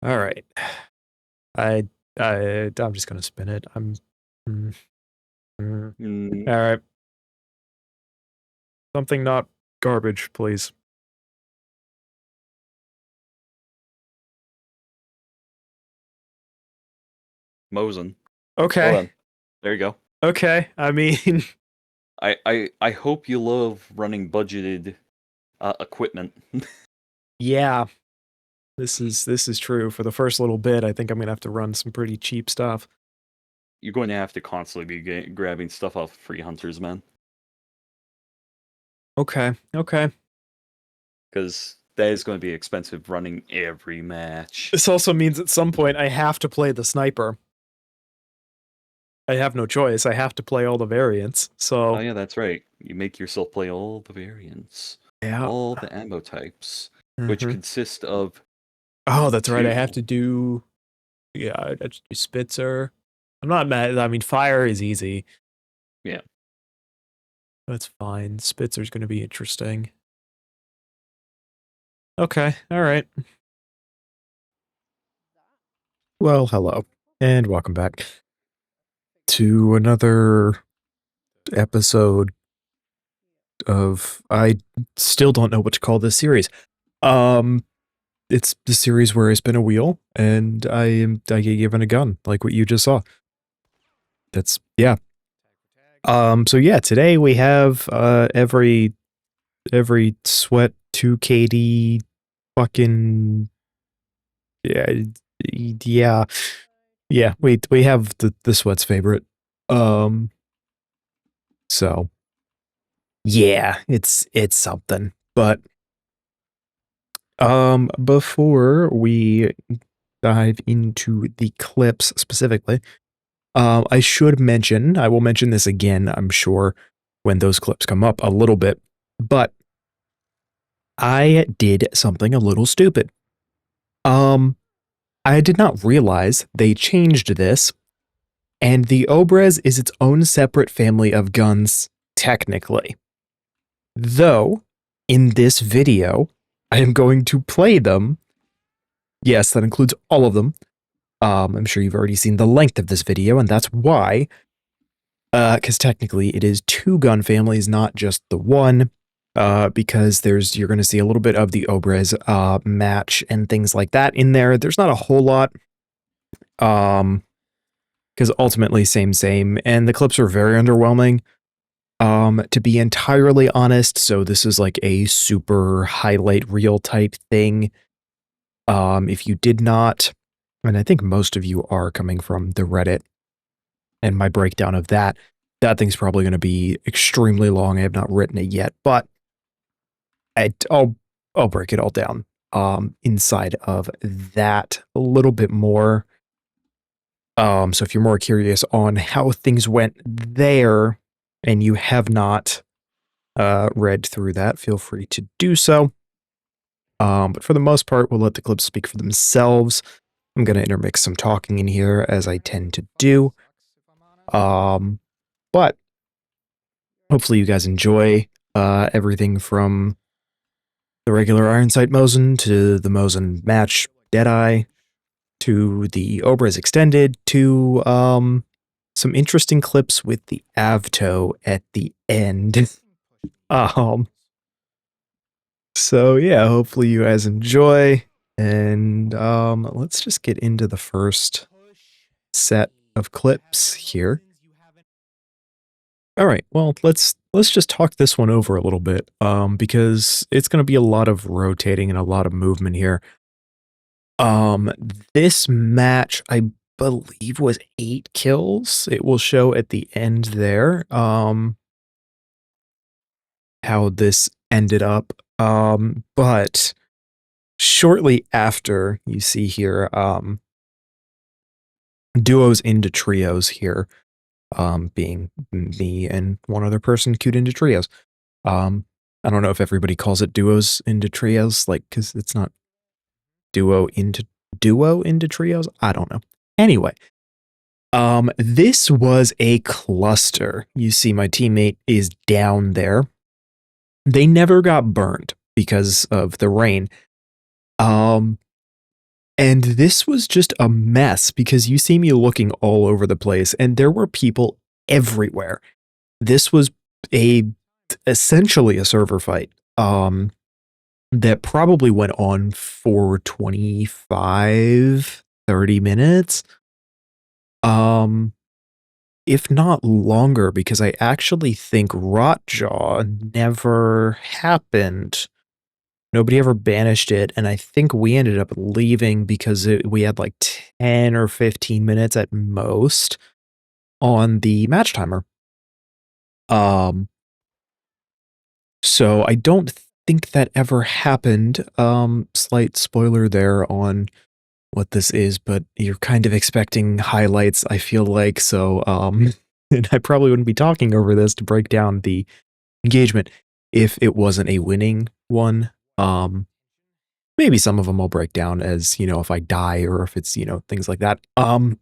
All right. I I'm just gonna spin it. Mm, All right. Something not garbage, please. Mosin. Well Okay. then, there you go. Okay. I mean, I hope you love running budgeted equipment. yeah. This is true. For the first little bit, I think I'm gonna have to run some pretty cheap stuff. You're going to have to constantly be grabbing stuff off free hunters, man, Okay. Okay. because that is going to be expensive running every match. This also means at some point I have to play the sniper. I have no choice. I have to play all the variants. Oh So yeah, that's right. You make yourself play all the variants, yeah. all the ammo types, which hmm consist of Oh, that's right. I have two. to do. Yeah, I have to do Spitzer. I'm not mad. I mean, fire is easy. Yeah. That's fine. Spitzer's going to be interesting. Okay, all right. Well, hello, and welcome back to another episode of I still don't know what to call this series. Um, it's the series where I spin a wheel and I get given a gun, like what you just saw. That's yeah. So yeah, today we have every sweat 2KD fucking yeah yeah yeah we have the sweat's favorite. Um so yeah, it's something. But before we dive into the clips specifically, I should mention, I will mention this again, I'm sure, when those clips come up a little bit, but I did something a little stupid. Um, I did not realize they changed this, and the Obrez is its own separate family of guns, technically. Though, in this video, I am going to play them. Yes, that includes all of them. I'm sure you've already seen the length of this video, and that's why. Because technically it is two gun families, not just the one. Because you're going to see a little bit of the Obrez match and things like that in there. There's not a whole lot. Because ultimately same, and the clips are very underwhelming. To be entirely honest, so this is like a super highlight reel type thing. If you did not, and I think most of you are coming from the Reddit and my breakdown of that, that thing's probably going to be extremely long. I have not written it yet, but I'll break it all down inside of that a little bit more. So if you're more curious on how things went there and you have not read through that, feel free to do so. But for the most part, we'll let the clips speak for themselves. I'm going to intermix some talking in here as I tend to do. But hopefully you guys enjoy everything from the regular Iron Sight Mosin to the Mosin match Deadeye to the Obrez Extended to some interesting clips with the Avto at the end. So yeah, hopefully you guys enjoy, and let's just get into the first set of clips here. All right, well, let's just talk this one over a little bit, because it's going to be a lot of rotating and a lot of movement here. This match, I believe, was 8 kills. It will show at the end there, how this ended up. But shortly after, you see here, duos into trios here, being me and one other person queued into trios. I don't know if everybody calls it duos into trios, like, because it's not duo into trios. I don't know. Anyway, this was a cluster. You see my teammate is down there. They never got burned because of the rain. And this was just a mess because you see me looking all over the place and there were people everywhere. This was a essentially a server fight. That probably went on for 25, 30 minutes. Um, if not longer, because I actually think Rotjaw never happened. Nobody ever banished it, and I think we ended up leaving because we had like 10 or 15 minutes at most on the match timer. Um, so I don't think that ever happened. Slight spoiler there on what this is, but you're kind of expecting highlights, I feel like. So, and I probably wouldn't be talking over this to break down the engagement if it wasn't a winning one. Maybe some of them I'll break down as, if I die or if it's, things like that. Or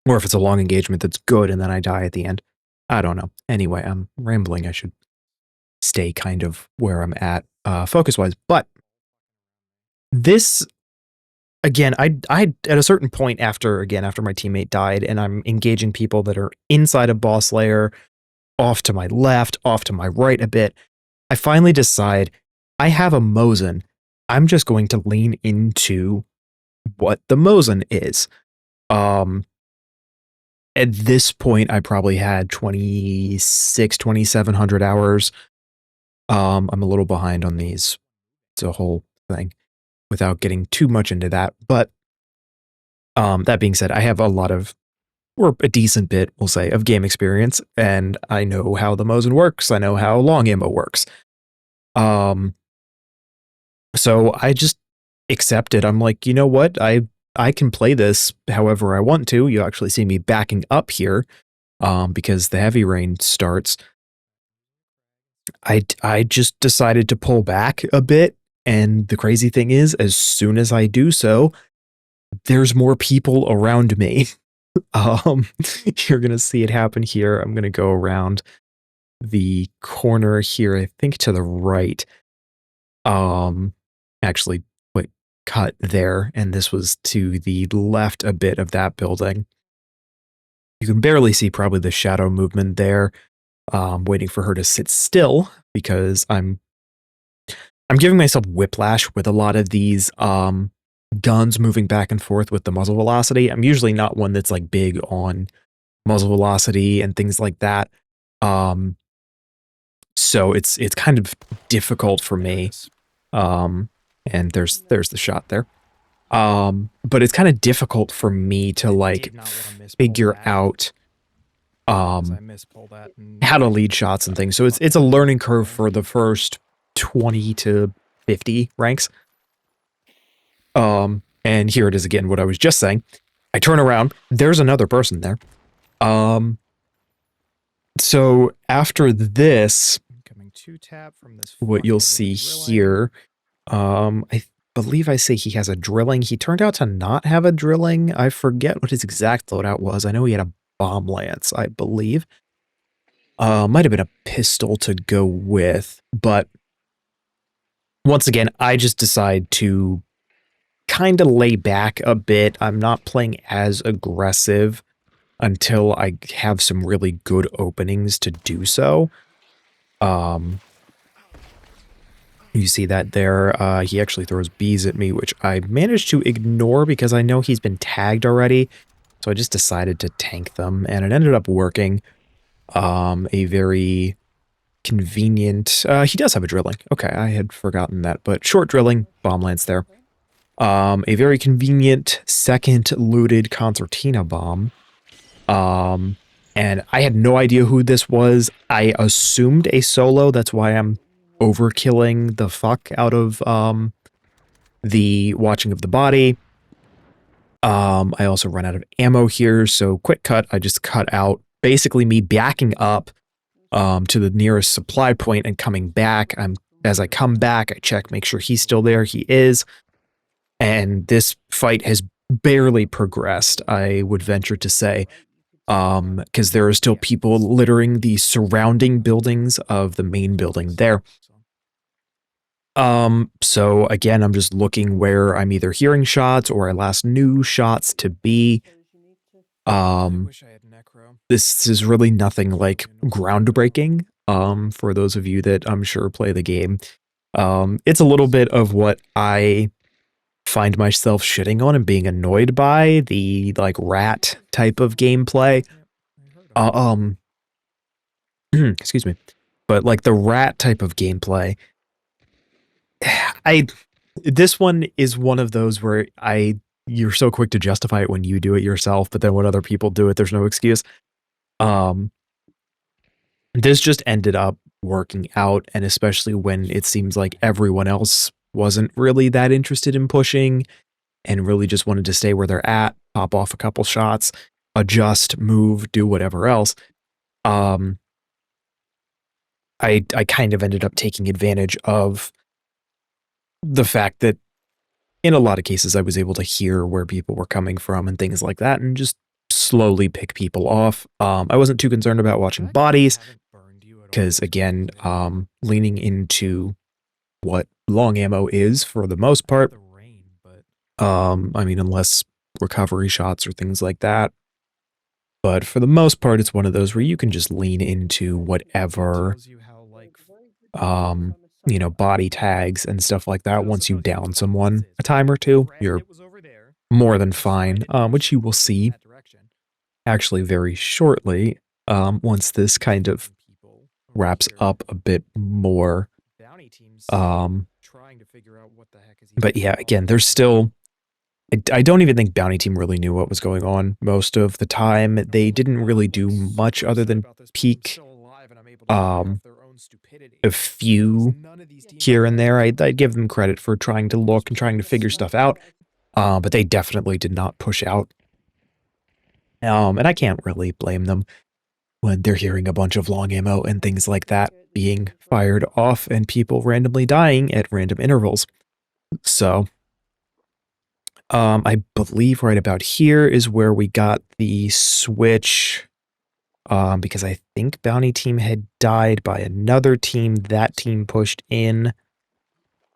if it's a long engagement that's good and then I die at the end. I don't know. Anyway, I'm rambling. I should stay kind of where I'm at, focus wise. But this again, I at a certain point after my teammate died and I'm engaging people that are inside a boss layer, off to my left, off to my right a bit, I finally decide I have a Mosin. I'm just going to lean into what the Mosin is. At this point, I probably had 2,700 hours. I'm a little behind on these. It's a whole thing without getting too much into that. But that being said, I have a lot of, or a decent bit, we'll say, of game experience, and I know how the Mosin works. I know how long ammo works. So I just accepted. I'm like, you know what? I can play this however I want to. You actually see me backing up here, because the heavy rain starts. I just decided to pull back a bit, and the crazy thing is, as soon as I do so, there's more people around me. Um, you're gonna see it happen here. I'm gonna go around the corner here, I think to the right. Actually, wait, cut there, and this was to the left a bit of that building. You can barely see probably the shadow movement there. Waiting for her to sit still because I'm giving myself whiplash with a lot of these guns moving back and forth with the muzzle velocity. I'm usually not one that's like big on muzzle velocity and things like that. So it's kind of difficult for me. And there's the shot there. But it's kind of difficult for me to like figure out how to lead shots and things. So it's a learning curve for the first 20 to 50 ranks. And here it is again, what I was just saying. I turn around, there's another person there. So after this, what you'll see here, I believe I say he has a drilling. He turned out to not have a drilling. I forget what his exact loadout was. I know he had a bomb lance, I believe. Might have been a pistol to go with, but once again, I just decide to kind of lay back a bit. I'm not playing as aggressive until I have some really good openings to do so. You see that there. He actually throws bees at me, which I managed to ignore because I know he's been tagged already. So I just decided to tank them, and it ended up working. A very convenient... he does have a drilling. Okay, I had forgotten that, but short drilling, bomb lance there. A very convenient second looted concertina bomb. And I had no idea who this was. I assumed a solo. That's why I'm overkilling the fuck out of the watching of the body. I also run out of ammo here, so quick cut. I just cut out basically me backing up to the nearest supply point and coming back. As I come back, I check, make sure he's still there. He is. And this fight has barely progressed, I would venture to say, because there are still people littering the surrounding buildings of the main building there. So again, I'm just looking where I'm either hearing shots or I last knew shots to be. Um, this is really nothing like groundbreaking. For those of you that I'm sure play the game, it's a little bit of what I find myself shitting on and being annoyed by, the like rat type of gameplay. Uh, um, excuse me, but like the rat type of gameplay, I this one is one of those where you're so quick to justify it when you do it yourself, but then when other people do it, there's no excuse. Um, this just ended up working out, and especially when it seems like everyone else wasn't really that interested in pushing and really just wanted to stay where they're at, pop off a couple shots, adjust, move, do whatever else. Um, I kind of ended up taking advantage of the fact that in a lot of cases I was able to hear where people were coming from and things like that and just slowly pick people off. I wasn't too concerned about watching bodies because again, leaning into what long ammo is for the most part. I mean, unless recovery shots or things like that. But for the most part, it's one of those where you can just lean into whatever, um, body tags and stuff like that. Once you down someone a time or two, you're more than fine, which you will see actually very shortly, once this kind of wraps up a bit more. Um, but yeah, again, there's still I don't even think Bounty Team really knew what was going on most of the time. They didn't really do much other than peek a few here and there. I'd give them credit for trying to look and trying to figure stuff out, but they definitely did not push out. And I can't really blame them when they're hearing a bunch of long ammo and things like that being fired off and people randomly dying at random intervals. So I believe right about here is where we got the switch, because I think Bounty Team had died by another team. That team pushed in,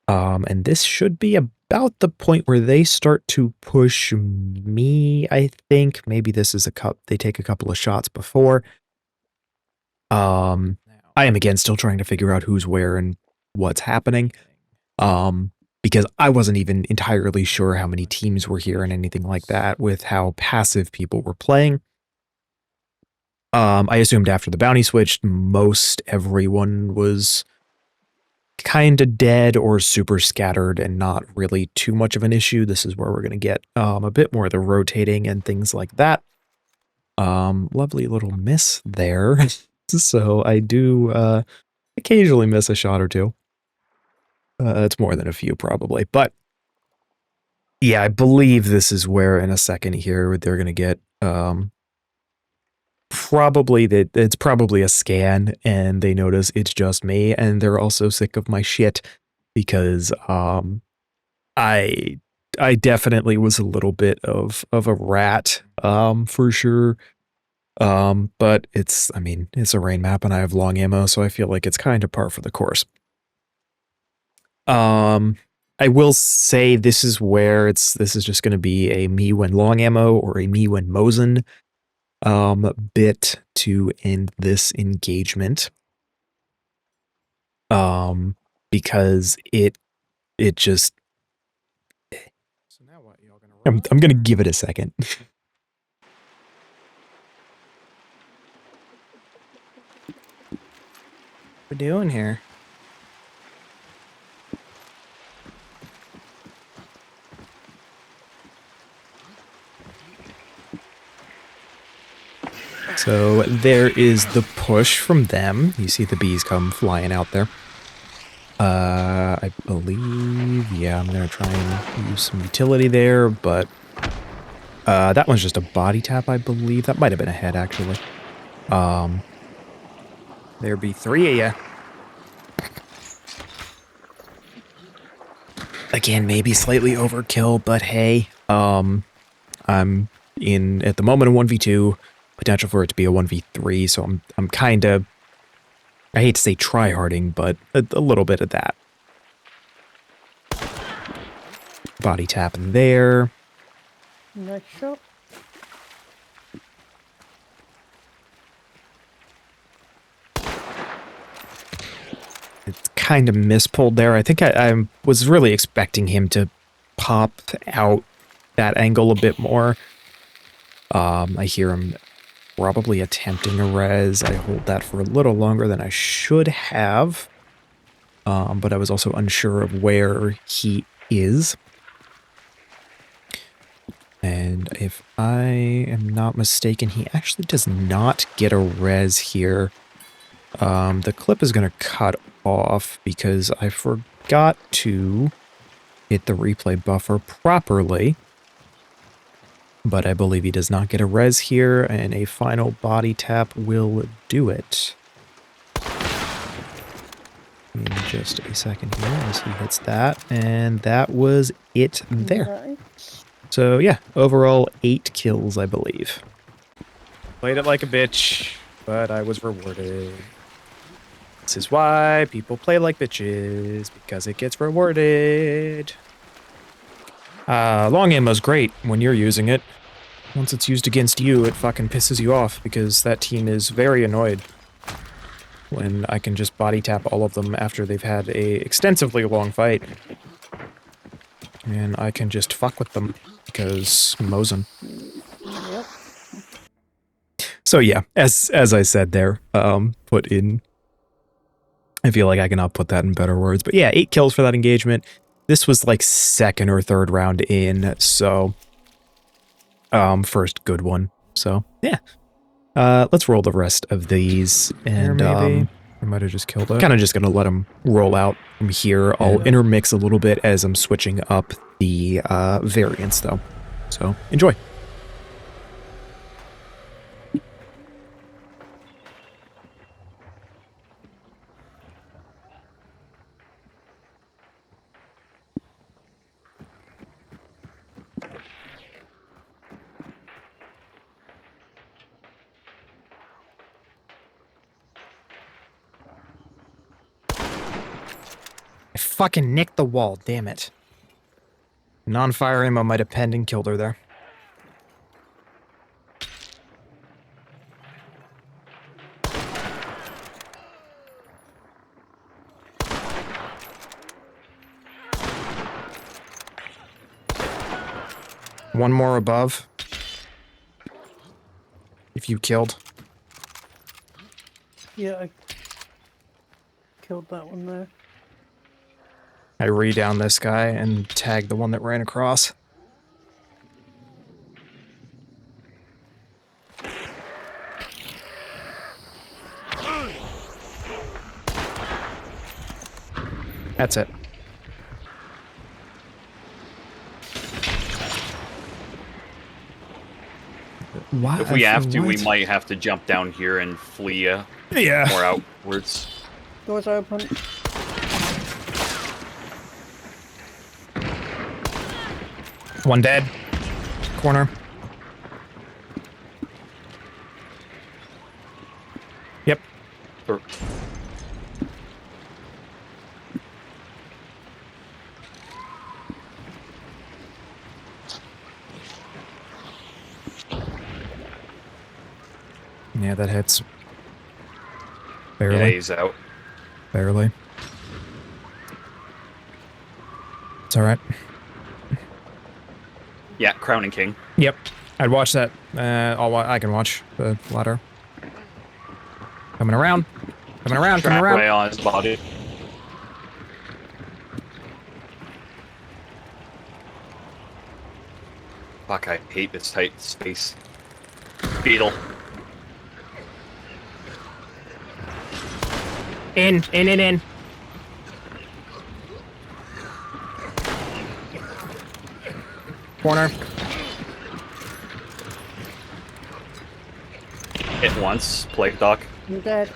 and this should be about the point where they start to push me, I think. Maybe this is they take a couple of shots before. I am again still trying to figure out who's where and what's happening. Because I wasn't even entirely sure how many teams were here and anything like that with how passive people were playing. I assumed after the bounty switched, most everyone was kind of dead or super scattered and not really too much of an issue. This is where we're going to get a bit more of the rotating and things like that. Lovely little miss there. So I do occasionally miss a shot or two. It's more than a few probably, but yeah, I believe this is where in a second here they're going to get probably that it's probably a scan and they notice it's just me and they're also sick of my shit because I definitely was a little bit of a rat for sure. But it's a rain map and I have long ammo, so I feel like it's kind of par for the course. I will say this is where this is just going to be a me when long ammo or a me when Mosin bit to end this engagement. Because it just I'm going to give it a second. What are we doing here? So there is the push from them. You see the bees come flying out there. I believe, yeah, I'm going to try and use some utility there, but that one's just a body tap, I believe. That might have been a head, actually. There be 3 of you. Again, maybe slightly overkill, but hey, I'm in, at the moment, a 1v2, potential for it to be a 1v3, so I'm kind of, I hate to say tryharding, but a little bit of that. Body tap in there. Nice shot. It's kind of mispulled there. I think I was really expecting him to pop out that angle a bit more. I hear him probably attempting a res. I hold that for a little longer than I should have. But I was also unsure of where he is. And if I am not mistaken, he actually does not get a res here. The clip is going to cut off because I forgot to hit the replay buffer properly. But I believe he does not get a res here, and a final body tap will do it. In just a second here as he hits that, and that was it there. Nice. So yeah, overall 8 kills, I believe. Played it like a bitch, but I was rewarded. This is why people play like bitches, because it gets rewarded. Long ammo's great when you're using it. Once it's used against you, it fucking pisses you off, because that team is very annoyed when I can just body tap all of them after they've had a extensively long fight. And I can just fuck with them, because Mosin. Yep. So yeah, as I said there, put in... I feel like I cannot put that in better words. But yeah, 8 kills for that engagement. This was like 2nd or 3rd round in, so... first good one. So, yeah. Let's roll the rest of these. And maybe I might have just killed it. Kind of just going to let them roll out from here. I'll intermix a little bit as I'm switching up the variants, though. So, enjoy. I fucking nicked the wall, damn it. Non-fire ammo might have penned and killed her there. One more above. If you killed. Yeah, I killed that one there. I re-down this guy and tag the one that ran across. That's it. Why? If we have to, we might have to jump down here and flee more outwards. Doors open. One dead. Corner. Yep. Or- Yeah, that hits. Barely. Yeah, he's out. Barely. It's alright. Yeah, Crowning King. Yep. I'd watch that. I can watch the ladder. Coming around. Coming around, coming Trap around. right on his body. Fuck, I hate this tight space. Beetle. In. Corner. Hit once. Plague Doc. I'm dead.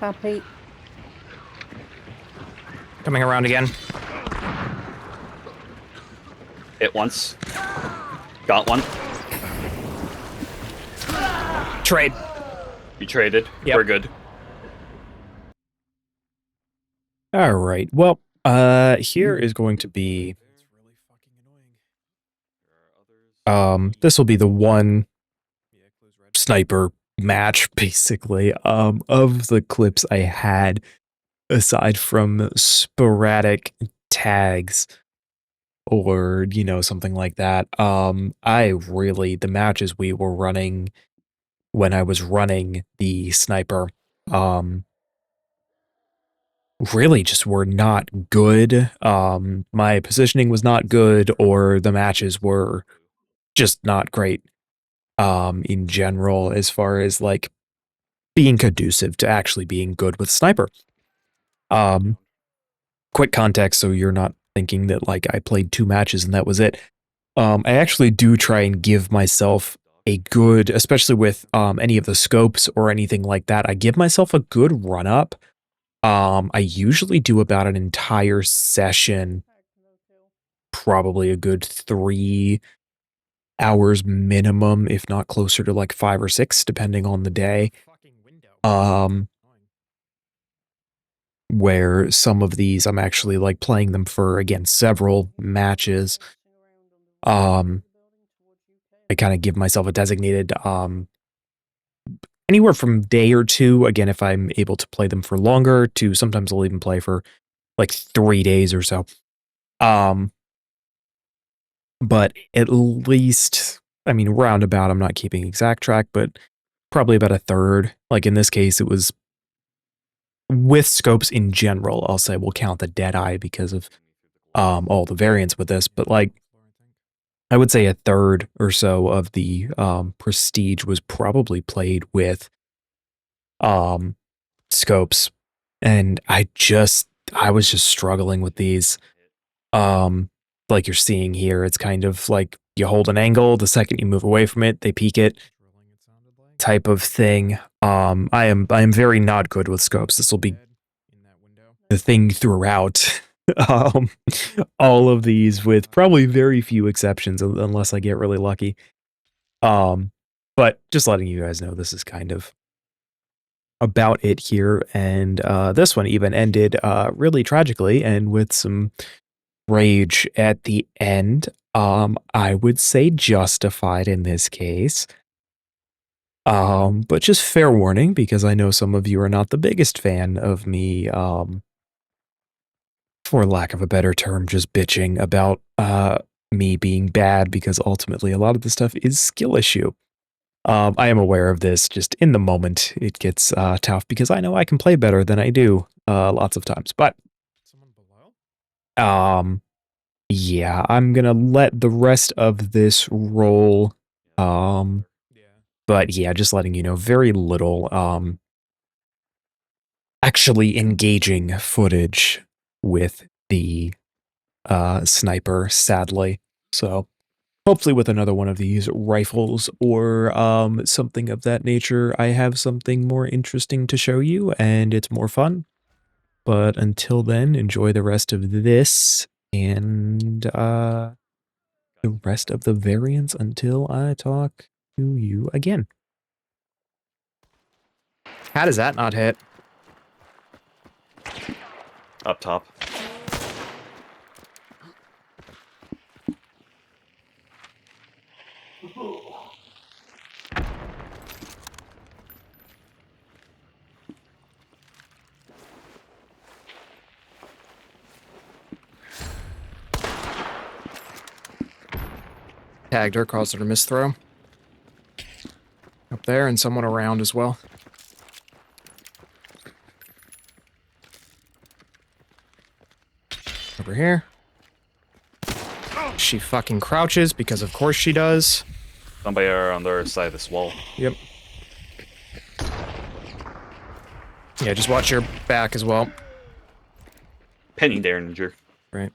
Happy. Coming around again. Hit once. Got one. Trade. You traded. Yep. We're good. All right. Well, here is going to be This will be the one sniper match, basically, of the clips I had, aside from sporadic tags or, you know, something like that. The matches we were running when I was running the sniper, really just were not good. My positioning was not good, or the matches were just not great, in general, as far as like being conducive to actually being good with sniper. Um, Quick context, so you're not thinking that like I played 2 matches and that was it. I actually do try and give myself a good, especially with any of the scopes or anything like that, I give myself a good run up. I usually do about an entire session, probably a good 3 hours minimum, if not closer to like 5 or 6, depending on the day. Where some of these I'm actually like playing them for, again, several matches. I kind of give myself a designated anywhere from day or 2, again, if I'm able to play them for longer, to sometimes I'll even play for like 3 days or so. But at least, I mean, roundabout, I'm not keeping exact track, but probably about a third. Like in this case, it was with scopes in general. I'll say we'll count the Deadeye because of all the variants with this, but like I would say a third or so of the Prestige was probably played with scopes, and I was just struggling with these. Like you're seeing here, it's kind of like you hold an angle, the second you move away from it, they peek it, type of thing. I am very not good with scopes. This will be the thing throughout. um, all of these, with probably very few exceptions, unless I get really lucky. But just letting you guys know, this is kind of about it here, and this one even ended really tragically and with some rage at the end. I would say justified in this case. But just fair warning, because I know some of you are not the biggest fan of me, for lack of a better term, just bitching about me being bad, because ultimately a lot of the stuff is skill issue. I am aware of this. Just in the moment, it gets tough because I know I can play better than I do lots of times. But yeah, I'm gonna let the rest of this roll. But yeah, just letting you know, very little actually engaging footage with the sniper, sadly. So hopefully with another one of these rifles or something of that nature, I have something more interesting to show you and it's more fun. But until then, enjoy the rest of this and the rest of the variants until I talk to you again. How does that not hit? Up top. Tagged her, caused her to miss throw. Up there, and someone around as well. Over here. She fucking crouches, because of course she does. Somebody are on the other side of this wall. Yep. Yeah, just watch your back as well. Penny Derringer. Right.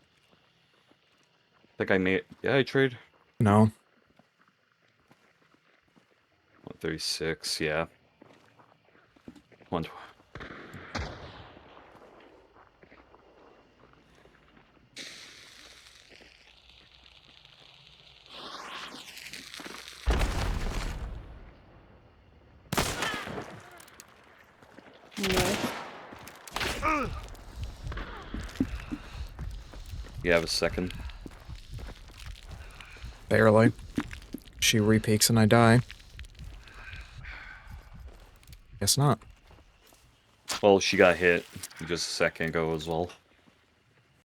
Think I made. Yeah, I trade. No. 136. Yeah. 120. No. You have a second. Barely. She repeaks and I die. Guess not. Well, she got hit just a second ago as well.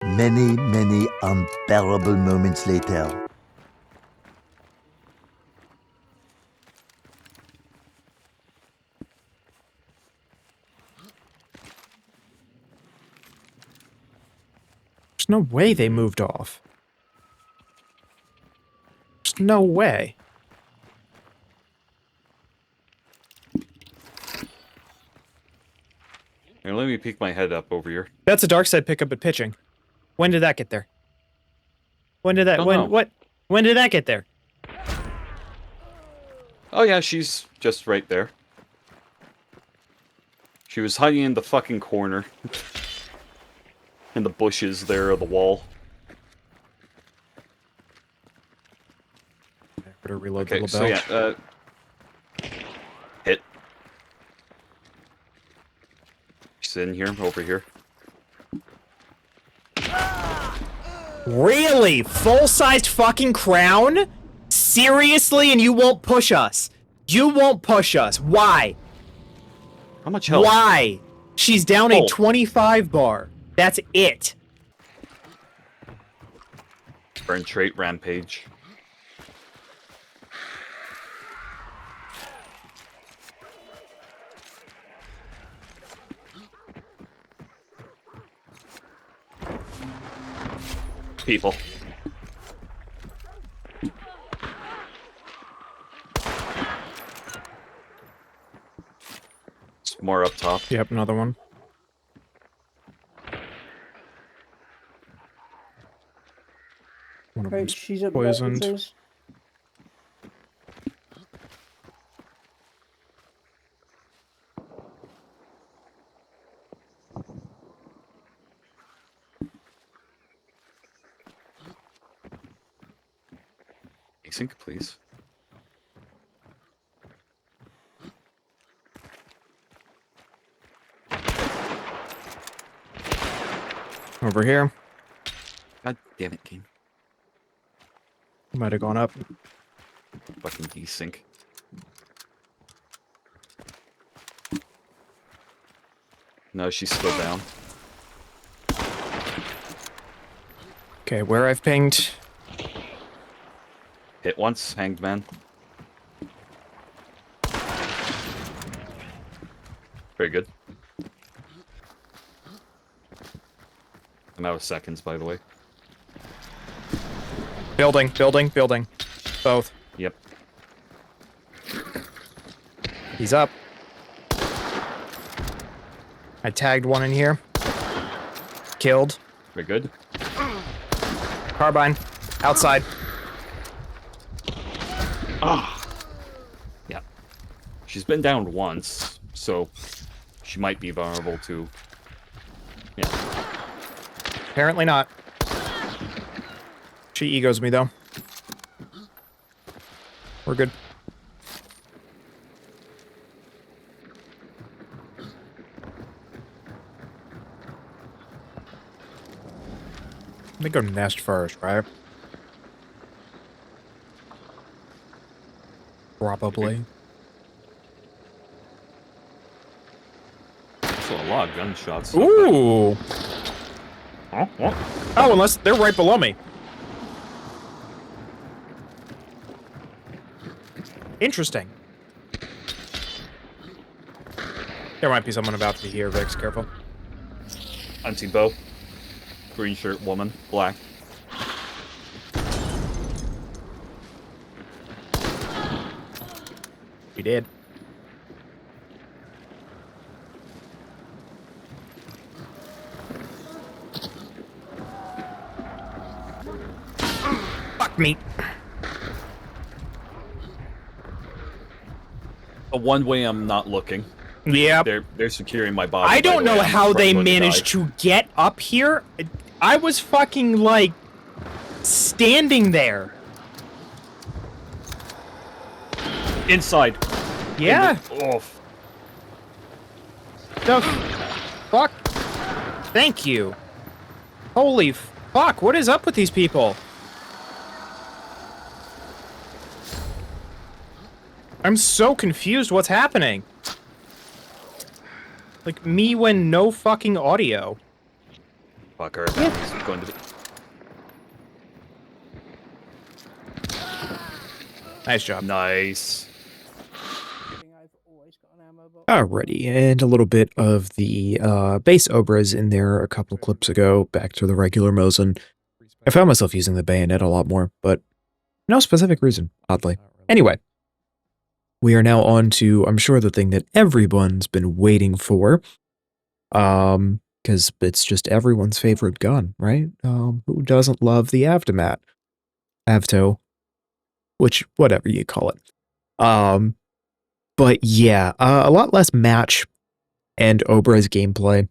Many, many unbearable moments later. There's no way they moved off. There's no way. Here, let me peek my head up over here. That's a dark side pickup at pitching. When did that get there? When did that? Don't know. When did that get there? Oh yeah, she's just right there. She was hiding in the fucking corner. In the bushes there of the wall. Better reload Okay, the so bell. yeah, hit. She's in here, over here. Really? Full-sized fucking crown? Seriously? And you won't push us? You won't push us. Why? How much health? Why? She's down a Oh. 25 bar. That's it. Burn trait rampage. People. It's more up top. Yep, another one. One of Right, them's she's at poisoned. Betsy's. Async, please. Over here. God damn it, game. Might have gone up. Fucking desync. No, she's still down. Okay, where I've pinged. Hit once, hanged man. Very good. I'm out of seconds, by the way. Building, building, building. Both. Yep. He's up. I tagged one in here. Killed. Very good. Carbine. Outside. Ah. Yeah. She's been down once, so she might be vulnerable to. Yeah. Apparently not. She egos me, though. We're good. Let me go nest first, right? Probably. So a lot of gunshots. Ooh! Huh? What? Oh, unless they're right below me. Interesting. There might be someone about to be here, Vix. Careful. Unseen bow. Green shirt woman. Black. We did. Fuck me. The one way I'm not looking. Yep. They're securing my body. I by don't the way. know I'm how they going to die. managed to get up here. I was fucking, like, standing there. Inside. Yeah. Oh. The fuck? Thank you. Holy fuck, what is up with these people? I'm so confused what's happening. Like, me when no fucking audio. Fucker. He's going to be... Nice job. Nice. I've always got an ammo box. Alrighty, and a little bit of the base Obras in there a couple clips ago, back to the regular Mosin. I found myself using the bayonet a lot more, but no specific reason, oddly. Anyway, we are now on to, I'm sure, the thing that everyone's been waiting for. Because it's just everyone's favorite gun, right? Who doesn't love the Avtomat? Avto. Which, whatever you call it. But yeah, a lot less match and Obra's gameplay.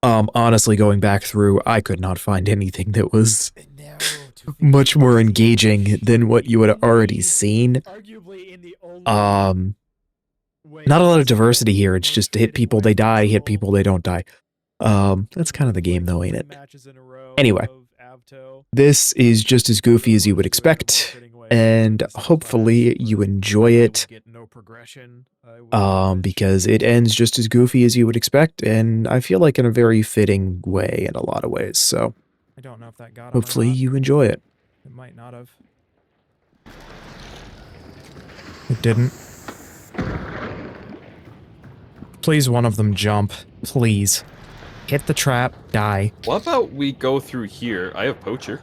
Honestly, going back through, I could not find anything that was much more engaging than what you had already seen. Not a lot of diversity here. It's just hit people, they die, hit people, they don't die. That's kind of the game though, ain't it? Anyway, this is just as goofy as you would expect, and hopefully you enjoy it, because it ends just as goofy as you would expect, and I feel like in a very fitting way in a lot of ways, so hopefully you enjoy it. It might not have. It didn't. Please, one of them jump. Please. Hit the trap, die. What about we go through here? I have Poacher.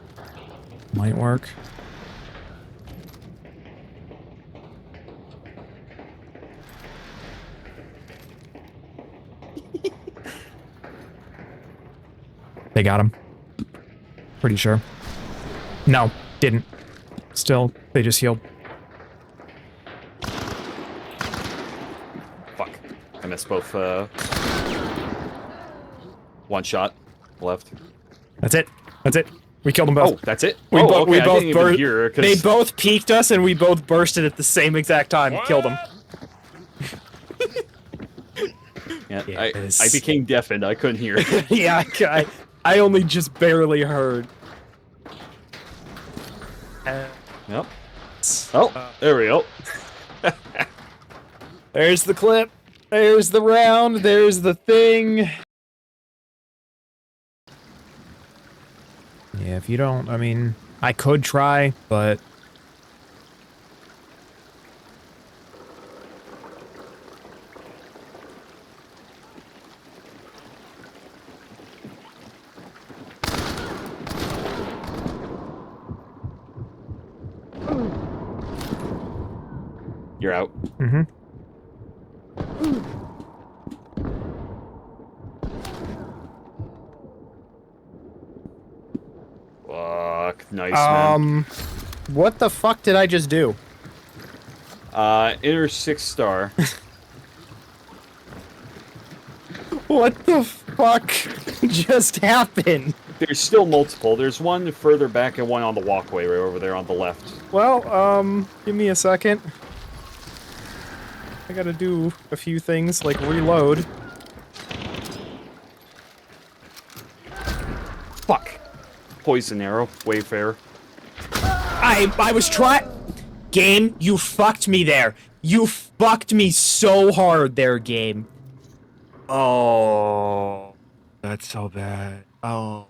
Might work. They got him. Pretty sure. No, didn't. Still, they just healed. Fuck. I missed both, one shot left. That's it. That's it. We killed them both. Oh, that's it? We okay, we I both didn't even hear, 'cause- They both peeked us and we both bursted at the same exact time. What? Killed them. Yeah, Yes. I became deafened. I couldn't hear. Yeah, I only just barely heard. Yep. Oh, there we go. There's the clip. There's the round. There's the thing. Yeah, if you don't, I mean, I could try, but... You're out. Mm-hmm. Fuck. Nice, man. What the fuck did I just do? Inner 6-star. What the fuck just happened? There's still multiple. There's one further back and one on the walkway right over there on the left. Well, give me a second. I gotta do a few things, like reload. Fuck. Poison arrow. Wayfarer. I was trying... Game, you fucked me there. You fucked me so hard there, game. Oh, that's so bad. Oh.